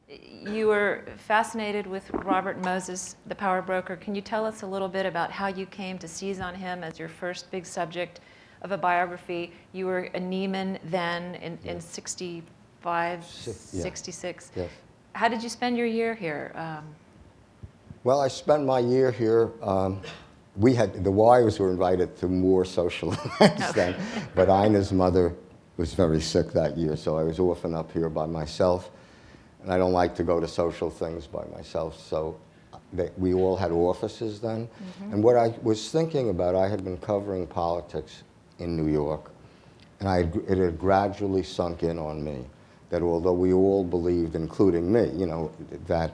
You were fascinated with Robert Moses, the power broker. Can you tell us a little bit about how you came to seize on him as your first big subject of a biography? You were a Nieman then in 65, 66. Yes. How did you spend your year here? Well, I spent my year here. The wives were invited to more social events then, but Ina's mother was very sick that year, so I was often up here by myself. And I don't like to go to social things by myself, so we all had offices then. And what I was thinking about, I had been covering politics in New York, and it had gradually sunk in on me that although we all believed, including me, that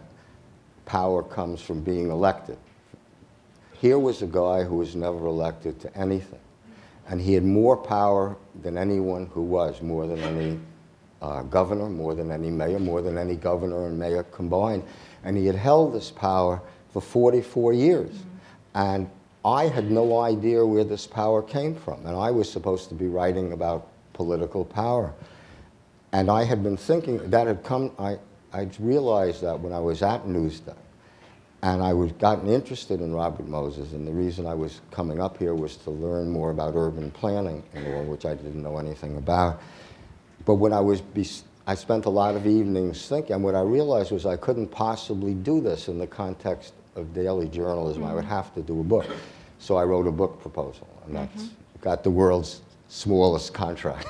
power comes from being elected. Here was a guy who was never elected to anything, and he had more power than anyone who was, more than any governor, more than any mayor, more than any governor and mayor combined. And he had held this power for 44 years. And I had no idea where this power came from. And I was supposed to be writing about political power. And I had been thinking, that had come, I realized that when I was at Newsday. And I was gotten interested in Robert Moses, and the reason I was coming up here was to learn more about urban planning and all, which I didn't know anything about. But when I spent a lot of evenings thinking, and what I realized was I couldn't possibly do this in the context of daily journalism. I would have to do a book. So I wrote a book proposal, and that's got the world's smallest contract.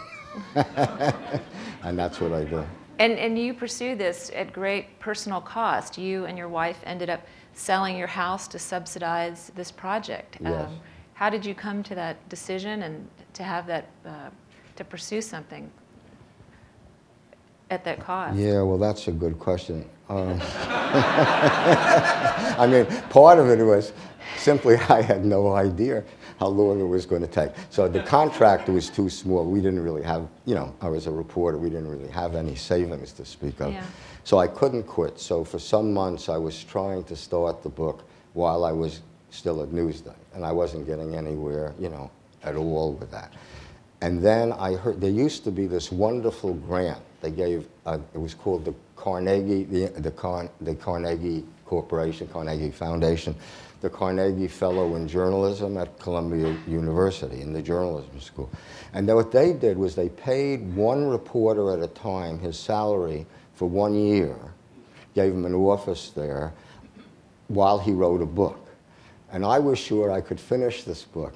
And that's what I did. And you pursued this at great personal cost. You and your wife ended up selling your house to subsidize this project. Yes. How did you come to that decision and to have that, to pursue something at that cost? Yeah, well, that's a good question. I mean, part of it was simply I had no idea how long it was going to take. So the contract was too small. We didn't really have, I was a reporter. We didn't really have any savings to speak of. Yeah. So I couldn't quit. So for some months, I was trying to start the book while I was still at Newsday. And I wasn't getting anywhere, at all with that. And then I heard there used to be this wonderful grant they gave. It was called the Carnegie, the Carnegie Corporation, Carnegie Foundation, the Carnegie Fellow in Journalism at Columbia University in the journalism school. And what they did was they paid one reporter at a time his salary for 1 year, gave him an office there while he wrote a book. And I was sure I could finish this book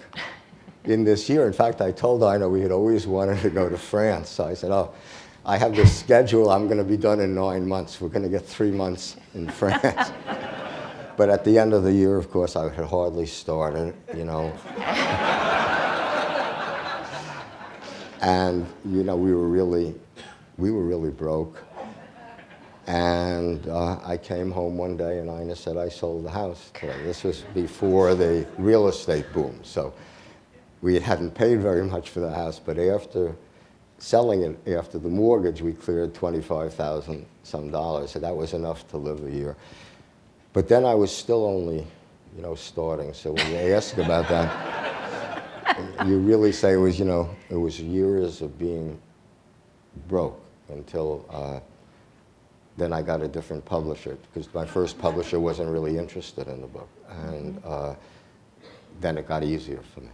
in this year. In fact, I told Ina we had always wanted to go to France. So I said, oh, I have this schedule. I'm going to be done in 9 months. We're going to get 3 months in France. But at the end of the year, of course, I had hardly started, And, we were really broke. And I came home one day and Ina said, I sold the house today. This was before the real estate boom. So we hadn't paid very much for the house, but after selling it, after the mortgage, we cleared $25,000 some dollars. So that was enough to live a year. But then I was still only, starting. So when you ask about that, you really say it was, it was years of being broke until then I got a different publisher, because my first publisher wasn't really interested in the book. And then it got easier for me.